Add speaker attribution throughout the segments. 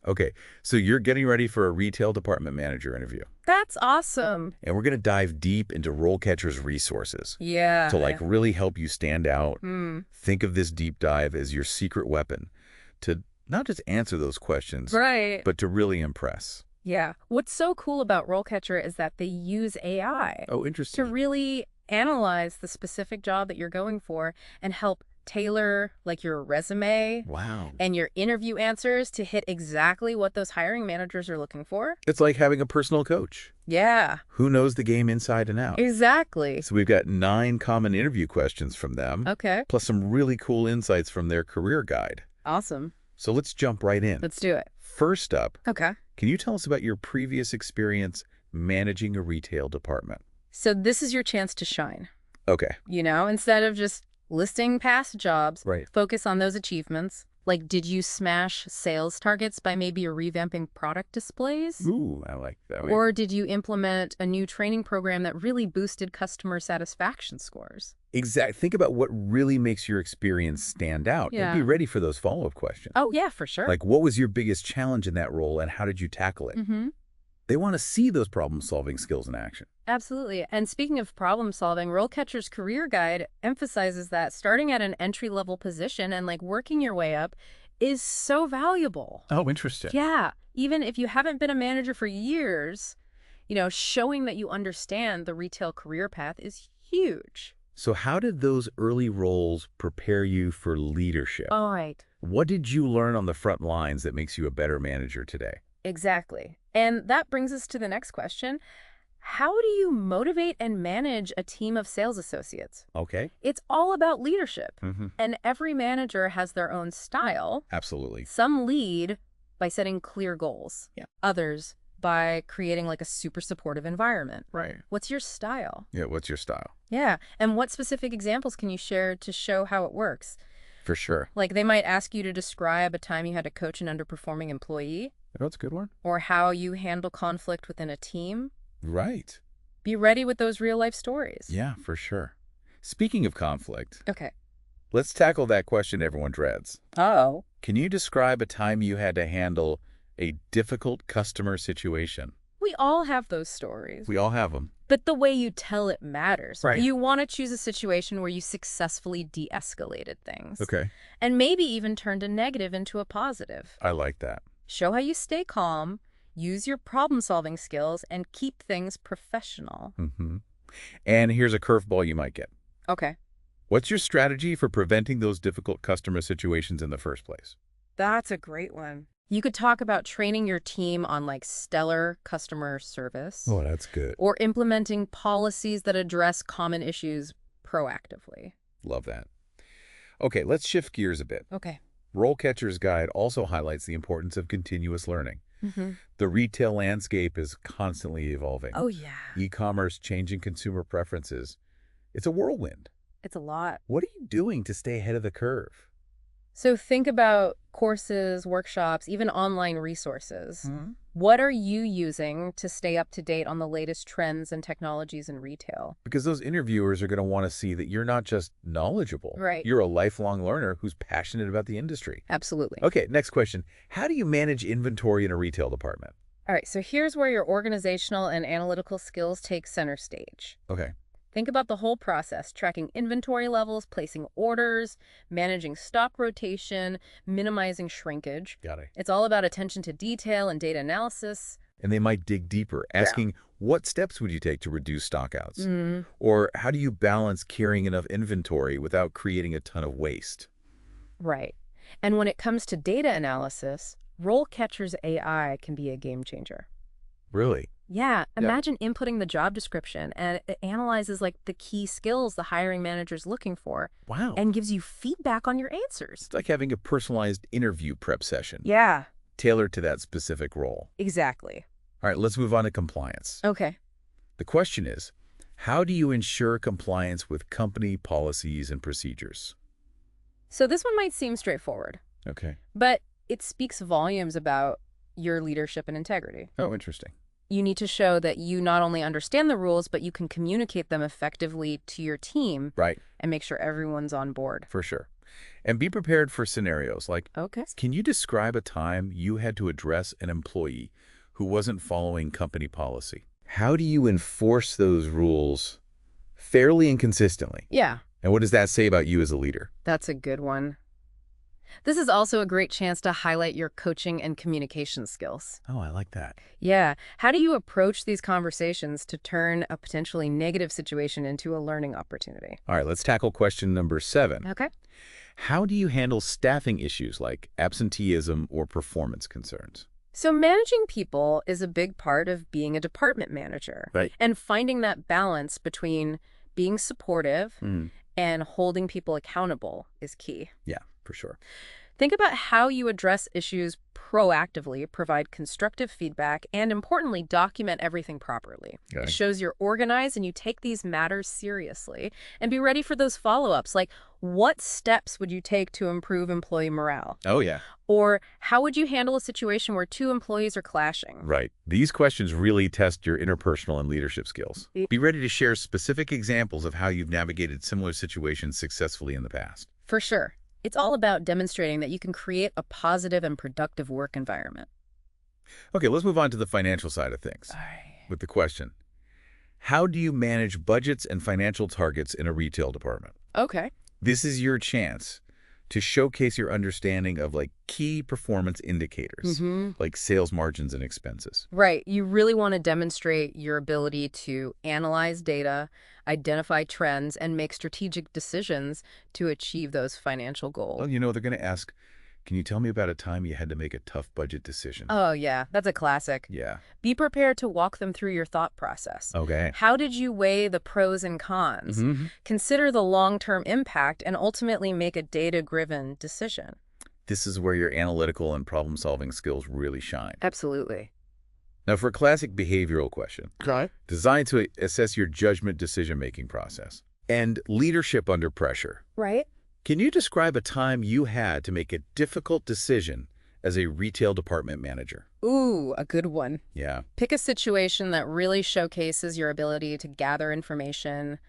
Speaker 1: Okay, so you're getting ready for a retail department manager interview.
Speaker 2: That's awesome.
Speaker 1: And we're going to dive deep into RoleCatcher's resources
Speaker 2: Yeah.
Speaker 1: to really help you stand out.
Speaker 2: Hmm.
Speaker 1: Think of this deep dive as your secret weapon to not just answer those questions,
Speaker 2: Right.
Speaker 1: but to really impress.
Speaker 2: Yeah. What's so cool about RoleCatcher is that they use AI
Speaker 1: Oh,
Speaker 2: to
Speaker 1: interesting.
Speaker 2: really analyze the specific job that you're going for and help tailor like your resume
Speaker 1: Wow.
Speaker 2: and your interview answers to hit exactly what those hiring managers are looking for.
Speaker 1: It's like having a personal coach
Speaker 2: Yeah,
Speaker 1: who knows the game inside and out.
Speaker 2: exactly.
Speaker 1: So we've got 9 common interview questions from them,
Speaker 2: Okay.
Speaker 1: plus some really cool insights from their career guide.
Speaker 2: Awesome.
Speaker 1: So let's jump right in.
Speaker 2: Let's do it.
Speaker 1: First up,
Speaker 2: Okay.
Speaker 1: can you tell us about your previous experience managing a retail department?
Speaker 2: So this is your chance to shine.
Speaker 1: Okay.
Speaker 2: Instead of just listing past jobs,
Speaker 1: Right.
Speaker 2: focus on those achievements. Like, did you smash sales targets by maybe revamping product displays?
Speaker 1: Ooh, I like that.
Speaker 2: Or did you implement a new training program that really boosted customer satisfaction scores?
Speaker 1: Exactly. Think about what really makes your experience stand out.
Speaker 2: Yeah.
Speaker 1: And be ready for those follow-up questions.
Speaker 2: Oh, yeah, for sure.
Speaker 1: Like, what was your biggest challenge in that role and how did you tackle it?
Speaker 2: Mm-hmm.
Speaker 1: They want to see those problem-solving skills in action.
Speaker 2: Absolutely. And speaking of problem solving, RoleCatcher's career guide emphasizes that starting at an entry-level position and working your way up is so valuable.
Speaker 1: Oh, interesting.
Speaker 2: Yeah. Even if you haven't been a manager for years, showing that you understand the retail career path is huge.
Speaker 1: So how did those early roles prepare you for leadership?
Speaker 2: All right.
Speaker 1: What did you learn on the front lines that makes you a better manager today?
Speaker 2: Exactly. And that brings us to the next question. How do you motivate and manage a team of sales associates?
Speaker 1: Okay.
Speaker 2: It's all about leadership.
Speaker 1: Mm-hmm.
Speaker 2: And every manager has their own style.
Speaker 1: Absolutely.
Speaker 2: Some lead by setting clear goals.
Speaker 1: Yeah.
Speaker 2: Others by creating a super supportive environment.
Speaker 1: Right.
Speaker 2: What's your style?
Speaker 1: Yeah, what's your style?
Speaker 2: Yeah. And what specific examples can you share to show how it works?
Speaker 1: For sure.
Speaker 2: They might ask you to describe a time you had to coach an underperforming employee.
Speaker 1: Oh, that's a good one.
Speaker 2: Or how you handle conflict within a team.
Speaker 1: Right.
Speaker 2: Be ready with those real-life stories.
Speaker 1: Yeah, for sure. Speaking of conflict,
Speaker 2: Okay.
Speaker 1: let's tackle that question everyone dreads.
Speaker 2: Oh.
Speaker 1: Can you describe a time you had to handle a difficult customer situation?
Speaker 2: We all have those stories.
Speaker 1: We all have them.
Speaker 2: But the way you tell it matters.
Speaker 1: Right.
Speaker 2: You want to choose a situation where you successfully de-escalated things.
Speaker 1: Okay.
Speaker 2: And maybe even turned a negative into a positive.
Speaker 1: I like that.
Speaker 2: Show how you stay calm, use your problem-solving skills, and keep things professional.
Speaker 1: Mm-hmm. And here's a curveball you might get.
Speaker 2: Okay.
Speaker 1: What's your strategy for preventing those difficult customer situations in the first place?
Speaker 2: That's a great one. You could talk about training your team on stellar customer service.
Speaker 1: Oh, that's good.
Speaker 2: Or implementing policies that address common issues proactively.
Speaker 1: Love that. Okay, let's shift gears a bit.
Speaker 2: Okay.
Speaker 1: RoleCatcher's guide also highlights the importance of continuous learning.
Speaker 2: Mm-hmm.
Speaker 1: The retail landscape is constantly evolving.
Speaker 2: Oh, yeah.
Speaker 1: E-commerce, changing consumer preferences. It's a whirlwind.
Speaker 2: It's a lot.
Speaker 1: What are you doing to stay ahead of the curve?
Speaker 2: So think about courses, workshops, even online resources.
Speaker 1: Mm-hmm.
Speaker 2: What are you using to stay up to date on the latest trends and technologies in retail?
Speaker 1: Because those interviewers are going to want to see that you're not just knowledgeable.
Speaker 2: Right.
Speaker 1: You're a lifelong learner who's passionate about the industry.
Speaker 2: Absolutely.
Speaker 1: Okay, next question. How do you manage inventory in a retail department?
Speaker 2: All right, so here's where your organizational and analytical skills take center stage.
Speaker 1: Okay.
Speaker 2: Think about the whole process, tracking inventory levels, placing orders, managing stock rotation, minimizing shrinkage.
Speaker 1: Got it.
Speaker 2: It's all about attention to detail and data analysis.
Speaker 1: And they might dig deeper, asking what steps would you take to reduce stockouts?
Speaker 2: Mm,
Speaker 1: Or how do you balance carrying enough inventory without creating a ton of waste?
Speaker 2: right. And when it comes to data analysis, RoleCatcher's AI can be a game changer.
Speaker 1: Really?
Speaker 2: Yeah, imagine inputting the job description and it analyzes the key skills the hiring manager's looking for
Speaker 1: Wow.
Speaker 2: and gives you feedback on your answers.
Speaker 1: It's like having a personalized interview prep session
Speaker 2: Yeah,
Speaker 1: tailored to that specific role.
Speaker 2: exactly.
Speaker 1: All right, let's move on to compliance.
Speaker 2: Okay.
Speaker 1: The question is, how do you ensure compliance with company policies and procedures?
Speaker 2: So this one might seem straightforward,
Speaker 1: Okay.
Speaker 2: but it speaks volumes about your leadership and integrity.
Speaker 1: Oh, interesting.
Speaker 2: You need to show that you not only understand the rules, but you can communicate them effectively to your team
Speaker 1: Right,
Speaker 2: and make sure everyone's on board.
Speaker 1: for sure. And be prepared for scenarios like,
Speaker 2: Okay.
Speaker 1: can you describe a time you had to address an employee who wasn't following company policy? How do you enforce those rules fairly and consistently?
Speaker 2: Yeah,
Speaker 1: And what does that say about you as a leader?
Speaker 2: that's a good one. This is also a great chance to highlight your coaching and communication skills.
Speaker 1: Oh, I like that.
Speaker 2: Yeah. How do you approach these conversations to turn a potentially negative situation into a learning opportunity?
Speaker 1: All right, let's tackle question number 7.
Speaker 2: Okay.
Speaker 1: How do you handle staffing issues like absenteeism or performance concerns?
Speaker 2: So managing people is a big part of being a department manager.
Speaker 1: Right.
Speaker 2: And finding that balance between being supportive and holding people accountable is key.
Speaker 1: Yeah, for sure.
Speaker 2: Think about how you address issues proactively, provide constructive feedback, and importantly, document everything properly.
Speaker 1: Okay.
Speaker 2: It shows you're organized and you take these matters seriously. And be ready for those follow-ups, like what steps would you take to improve employee morale?
Speaker 1: Oh, yeah.
Speaker 2: Or how would you handle a situation where two employees are clashing?
Speaker 1: Right. These questions really test your interpersonal and leadership skills. Be ready to share specific examples of how you've navigated similar situations successfully in the past.
Speaker 2: For sure. It's all about demonstrating that you can create a positive and productive work environment.
Speaker 1: Okay, let's move on to the financial side of things with the question, how do you manage budgets and financial targets in a retail department?
Speaker 2: Okay.
Speaker 1: This is your chance to showcase your understanding of key performance indicators, like sales margins and expenses.
Speaker 2: Right. You really want to demonstrate your ability to analyze data, identify trends, and make strategic decisions to achieve those financial goals.
Speaker 1: Well, they're going to ask, can you tell me about a time you had to make a tough budget decision?
Speaker 2: Oh, yeah. That's a classic.
Speaker 1: Yeah.
Speaker 2: Be prepared to walk them through your thought process.
Speaker 1: Okay.
Speaker 2: How did you weigh the pros and cons? Consider the long-term impact and ultimately make a data-driven decision.
Speaker 1: This is where your analytical and problem-solving skills really shine.
Speaker 2: Absolutely.
Speaker 1: Now, for a classic behavioral question, designed to assess your judgment decision-making process and leadership under pressure,
Speaker 2: Right?
Speaker 1: can you describe a time you had to make a difficult decision as a retail department manager?
Speaker 2: Ooh, a good one.
Speaker 1: Yeah.
Speaker 2: Pick a situation that really showcases your ability to gather information,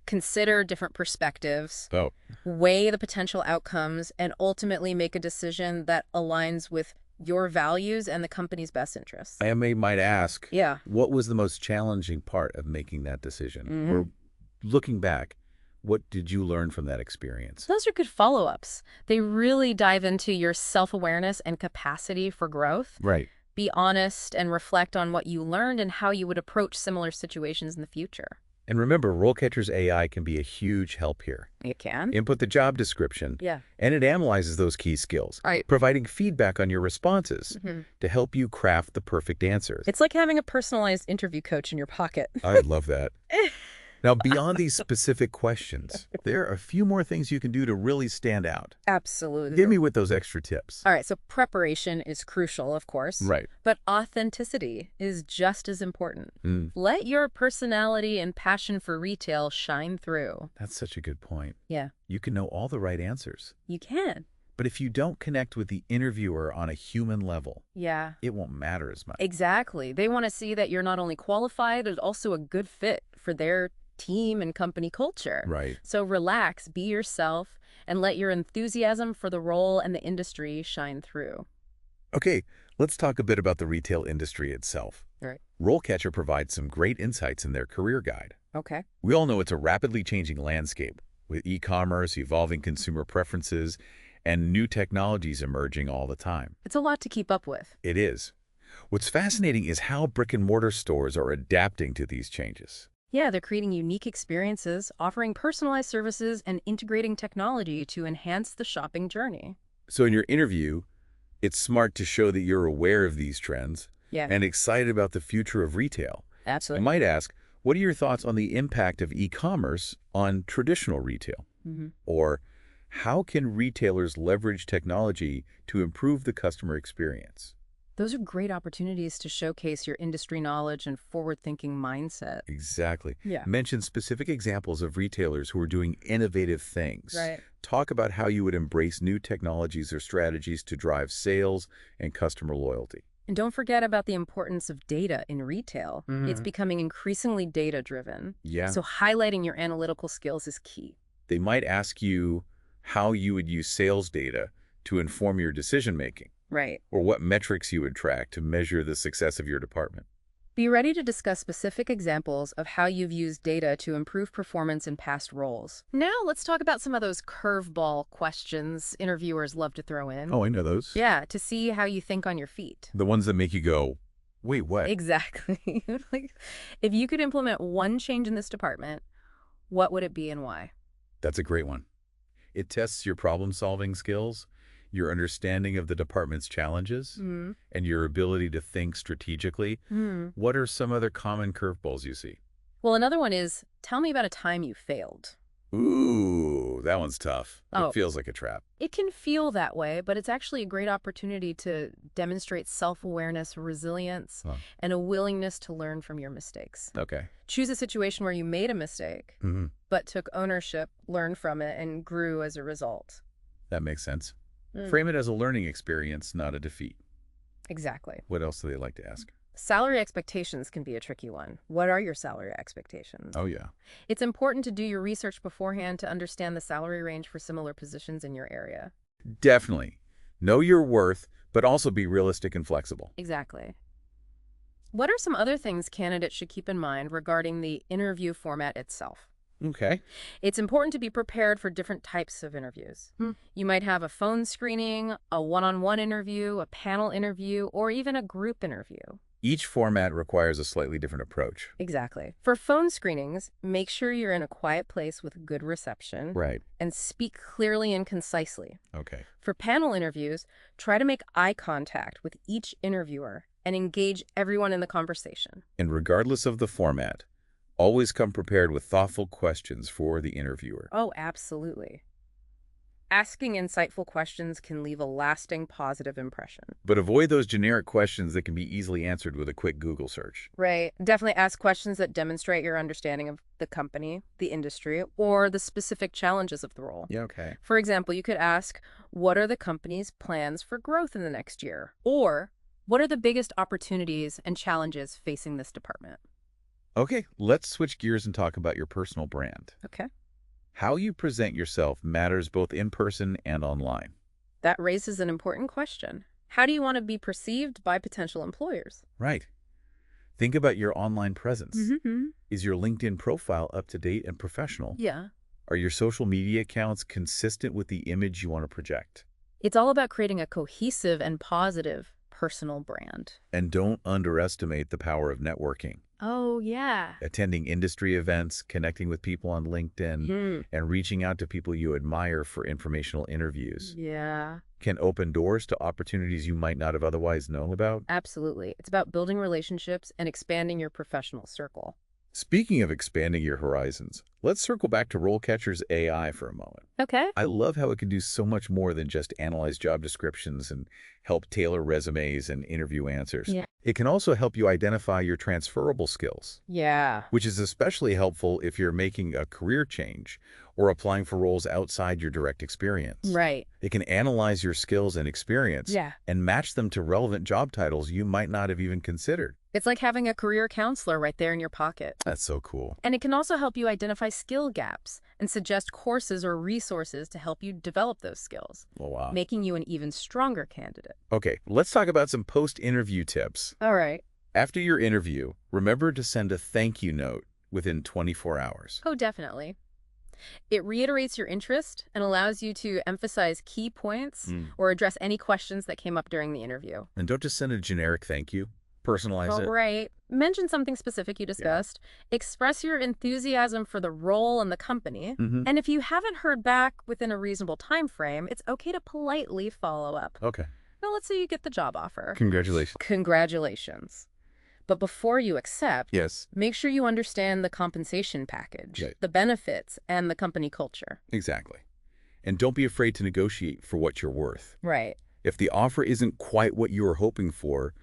Speaker 2: consider different perspectives,
Speaker 1: Oh,
Speaker 2: weigh the potential outcomes, and ultimately make a decision that aligns with your values and the company's best interests.
Speaker 1: I might ask,
Speaker 2: Yeah.
Speaker 1: what was the most challenging part of making that decision? Or looking back, what did you learn from that experience?
Speaker 2: Those are good follow-ups. They really dive into your self-awareness and capacity for growth.
Speaker 1: Right.
Speaker 2: Be honest and reflect on what you learned and how you would approach similar situations in the future.
Speaker 1: And remember, RoleCatcher's AI can be a huge help here.
Speaker 2: You can?
Speaker 1: Input the job description,
Speaker 2: Yeah.
Speaker 1: and it analyzes those key skills,
Speaker 2: Right.
Speaker 1: providing feedback on your responses to help you craft the perfect answers.
Speaker 2: It's like having a personalized interview coach in your pocket.
Speaker 1: I love that. Now, beyond these specific questions, there are a few more things you can do to really stand out.
Speaker 2: Absolutely.
Speaker 1: Hit me with those extra tips.
Speaker 2: All right, so preparation is crucial, of course.
Speaker 1: Right.
Speaker 2: But authenticity is just as important. Let your personality and passion for retail shine through.
Speaker 1: That's such a good point.
Speaker 2: Yeah,
Speaker 1: You can know all the right answers,
Speaker 2: you can.
Speaker 1: but if you don't connect with the interviewer on a human level,
Speaker 2: Yeah,
Speaker 1: it won't matter as much.
Speaker 2: exactly. They want to see that you're not only qualified, but also a good fit for their team and company culture.
Speaker 1: Right.
Speaker 2: So relax, be yourself, and let your enthusiasm for the role and the industry shine through.
Speaker 1: Okay, let's talk a bit about the retail industry itself.
Speaker 2: Right.
Speaker 1: RoleCatcher provides some great insights in their career guide.
Speaker 2: Okay.
Speaker 1: We all know it's a rapidly changing landscape, with e-commerce, evolving consumer preferences, and new technologies emerging all the time.
Speaker 2: It's a lot to keep up with.
Speaker 1: It is. What's fascinating is how brick-and-mortar stores are adapting to these changes.
Speaker 2: Yeah, they're creating unique experiences, offering personalized services, and integrating technology to enhance the shopping journey.
Speaker 1: So in your interview, it's smart to show that you're aware of these trends
Speaker 2: Yeah,
Speaker 1: and excited about the future of retail. I
Speaker 2: absolutely.
Speaker 1: might ask, what are your thoughts on the impact of e-commerce on traditional retail? Or how can retailers leverage technology to improve the customer experience?
Speaker 2: Those are great opportunities to showcase your industry knowledge and forward-thinking mindset.
Speaker 1: Exactly.
Speaker 2: Yeah.
Speaker 1: Mention specific examples of retailers who are doing innovative things.
Speaker 2: Right.
Speaker 1: Talk about how you would embrace new technologies or strategies to drive sales and customer loyalty.
Speaker 2: And don't forget about the importance of data in retail. It's becoming increasingly data-driven.
Speaker 1: Yeah.
Speaker 2: So highlighting your analytical skills is key.
Speaker 1: They might ask you how you would use sales data to inform your decision-making,
Speaker 2: Right.
Speaker 1: or what metrics you would track to measure the success of your department.
Speaker 2: Be ready to discuss specific examples of how you've used data to improve performance in past roles. Now, let's talk about some of those curveball questions interviewers love to throw in.
Speaker 1: Oh, I know those.
Speaker 2: Yeah, to see how you think on your feet.
Speaker 1: The ones that make you go, wait, what?
Speaker 2: Exactly. Like, if you could implement one change in this department, what would it be and why?
Speaker 1: That's a great one. It tests your problem-solving skills, your understanding of the department's challenges, and your ability to think strategically. What are some other common curveballs you see?
Speaker 2: Well, another one is, tell me about a time you failed.
Speaker 1: Ooh, that one's tough.
Speaker 2: Oh.
Speaker 1: It feels like a trap.
Speaker 2: It can feel that way, but it's actually a great opportunity to demonstrate self-awareness, resilience, and a willingness to learn from your mistakes.
Speaker 1: Okay.
Speaker 2: Choose a situation where you made a mistake, but took ownership, learned from it, and grew as a result.
Speaker 1: That makes sense. Frame it as a learning experience, not a defeat.
Speaker 2: Exactly.
Speaker 1: What else do they like to ask?
Speaker 2: Salary expectations can be a tricky one. What are your salary expectations?
Speaker 1: Oh, yeah.
Speaker 2: It's important to do your research beforehand to understand the salary range for similar positions in your area.
Speaker 1: Definitely. Know your worth, but also be realistic and flexible.
Speaker 2: Exactly. What are some other things candidates should keep in mind regarding the interview format itself?
Speaker 1: Okay.
Speaker 2: It's important to be prepared for different types of interviews. You might have a phone screening, a one-on-one interview, a panel interview, or even a group interview.
Speaker 1: Each format requires a slightly different approach.
Speaker 2: Exactly. For phone screenings, make sure you're in a quiet place with good reception.
Speaker 1: Right.
Speaker 2: And speak clearly and concisely.
Speaker 1: Okay.
Speaker 2: For panel interviews, try to make eye contact with each interviewer and engage everyone in the conversation.
Speaker 1: And regardless of the format, always come prepared with thoughtful questions for the interviewer.
Speaker 2: Oh, absolutely. Asking insightful questions can leave a lasting positive impression.
Speaker 1: But avoid those generic questions that can be easily answered with a quick Google search.
Speaker 2: Right. Definitely ask questions that demonstrate your understanding of the company, the industry, or the specific challenges of the role.
Speaker 1: Yeah, okay.
Speaker 2: For example, you could ask, what are the company's plans for growth in the next year? Or, what are the biggest opportunities and challenges facing this department?
Speaker 1: Okay, let's switch gears and talk about your personal brand.
Speaker 2: Okay.
Speaker 1: How you present yourself matters both in person and online.
Speaker 2: That raises an important question. How do you want to be perceived by potential employers?
Speaker 1: Right. Think about your online presence. Is your LinkedIn profile up to date and professional?
Speaker 2: Yeah.
Speaker 1: Are your social media accounts consistent with the image you want to project?
Speaker 2: It's all about creating a cohesive and positive personal brand.
Speaker 1: And don't underestimate the power of networking.
Speaker 2: Oh, yeah.
Speaker 1: Attending industry events, connecting with people on LinkedIn, and reaching out to people you admire for informational interviews
Speaker 2: Yeah.
Speaker 1: can open doors to opportunities you might not have otherwise known about.
Speaker 2: Absolutely. It's about building relationships and expanding your professional circle.
Speaker 1: Speaking of expanding your horizons, let's circle back to RoleCatcher's AI for a moment.
Speaker 2: Okay.
Speaker 1: I love how it can do so much more than just analyze job descriptions and help tailor resumes and interview answers.
Speaker 2: Yeah.
Speaker 1: It can also help you identify your transferable skills,
Speaker 2: Yeah.
Speaker 1: which is especially helpful if you're making a career change or applying for roles outside your direct experience.
Speaker 2: Right.
Speaker 1: It can analyze your skills and experience and match them to relevant job titles you might not have even considered.
Speaker 2: It's like having a career counselor right there in your pocket.
Speaker 1: That's so cool.
Speaker 2: And it can also help you identify skill gaps and suggest courses or resources to help you develop those skills,
Speaker 1: Oh, wow.
Speaker 2: making you an even stronger candidate.
Speaker 1: Okay, let's talk about some post-interview tips.
Speaker 2: All right.
Speaker 1: After your interview, remember to send a thank you note within 24 hours.
Speaker 2: Oh, definitely. It reiterates your interest and allows you to emphasize key points or address any questions that came up during the interview.
Speaker 1: And don't just send a generic thank you. Personalize it.
Speaker 2: Right. Mention something specific you discussed. Express your enthusiasm for the role and the company. And if you haven't heard back within a reasonable time frame, it's okay to politely follow up.
Speaker 1: Okay.
Speaker 2: Now, let's say you get the job offer.
Speaker 1: Congratulations.
Speaker 2: Congratulations. But before you accept,
Speaker 1: Yes.
Speaker 2: make sure you understand the compensation package,
Speaker 1: Right.
Speaker 2: the benefits, and the company culture.
Speaker 1: Exactly. And don't be afraid to negotiate for what you're worth.
Speaker 2: Right.
Speaker 1: If the offer isn't quite what you were hoping for,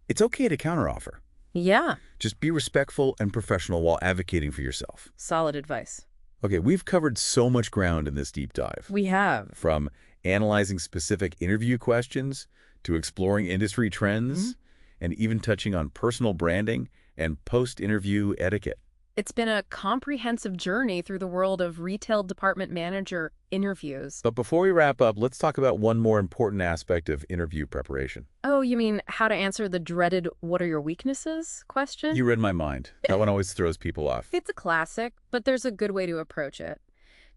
Speaker 1: it's okay to counteroffer.
Speaker 2: Yeah.
Speaker 1: Just be respectful and professional while advocating for yourself.
Speaker 2: Solid advice.
Speaker 1: Okay, we've covered so much ground in this deep dive.
Speaker 2: We have.
Speaker 1: From analyzing specific interview questions to exploring industry trends and even touching on personal branding and post-interview etiquette.
Speaker 2: It's been a comprehensive journey through the world of retail department manager interviews.
Speaker 1: But before we wrap up, let's talk about one more important aspect of interview preparation.
Speaker 2: Oh, you mean how to answer the dreaded "what are your weaknesses" question?
Speaker 1: You read my mind. That one always throws people off.
Speaker 2: It's a classic, but there's a good way to approach it.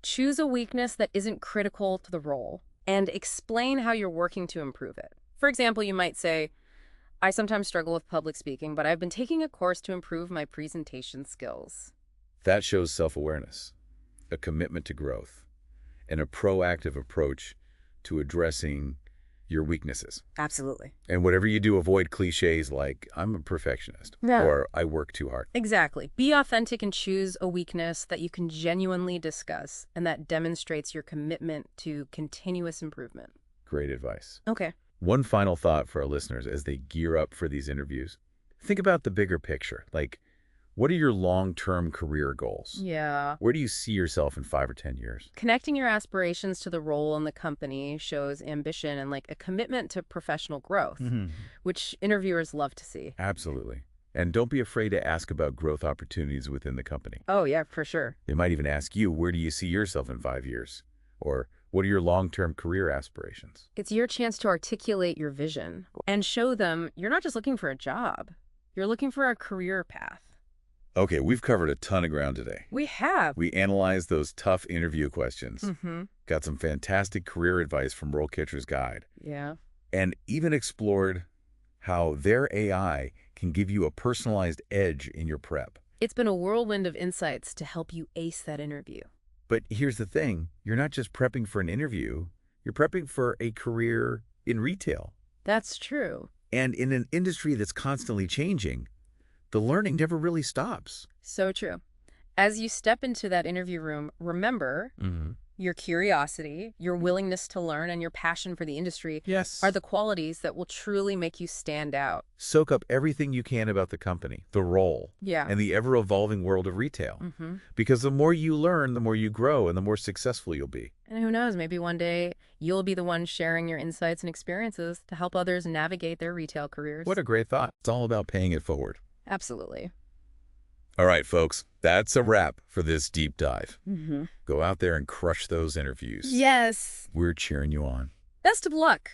Speaker 2: Choose a weakness that isn't critical to the role and explain how you're working to improve it. For example, you might say, I sometimes struggle with public speaking, but I've been taking a course to improve my presentation skills.
Speaker 1: That shows self-awareness, a commitment to growth, and a proactive approach to addressing your weaknesses.
Speaker 2: Absolutely.
Speaker 1: And whatever you do, avoid cliches like, I'm a perfectionist, or I work too hard.
Speaker 2: Exactly. Be authentic and choose a weakness that you can genuinely discuss and that demonstrates your commitment to continuous improvement.
Speaker 1: Great advice.
Speaker 2: Okay.
Speaker 1: One final thought for our listeners as they gear up for these interviews. Think about the bigger picture. Like, what are your long-term career goals?
Speaker 2: Yeah.
Speaker 1: Where do you see yourself in 5 or 10 years?
Speaker 2: Connecting your aspirations to the role in the company shows ambition and a commitment to professional growth, which interviewers love to see.
Speaker 1: Absolutely. And don't be afraid to ask about growth opportunities within the company.
Speaker 2: Oh, yeah, for sure.
Speaker 1: They might even ask you, where do you see yourself in 5 years? Or what are your long-term career aspirations?
Speaker 2: It's your chance to articulate your vision and show them you're not just looking for a job. You're looking for a career path.
Speaker 1: Okay, we've covered a ton of ground today.
Speaker 2: We have.
Speaker 1: We analyzed those tough interview questions, got some fantastic career advice from RoleCatcher's guide,
Speaker 2: Yeah.
Speaker 1: and even explored how their AI can give you a personalized edge in your prep.
Speaker 2: It's been a whirlwind of insights to help you ace that interview.
Speaker 1: But here's the thing, you're not just prepping for an interview, you're prepping for a career in retail.
Speaker 2: That's true.
Speaker 1: And in an industry that's constantly changing, the learning never really stops.
Speaker 2: So true. As you step into that interview room, remember your curiosity, your willingness to learn, and your passion for the industry are the qualities that will truly make you stand out.
Speaker 1: Soak up everything you can about the company, the role, and the ever-evolving world of retail. Because the more you learn, the more you grow, and the more successful you'll be.
Speaker 2: And who knows, maybe one day you'll be the one sharing your insights and experiences to help others navigate their retail careers.
Speaker 1: What a great thought. It's all about paying it forward.
Speaker 2: Absolutely.
Speaker 1: All right, folks, that's a wrap for this deep dive. Go out there and crush those interviews.
Speaker 2: Yes.
Speaker 1: We're cheering you on.
Speaker 2: Best of luck.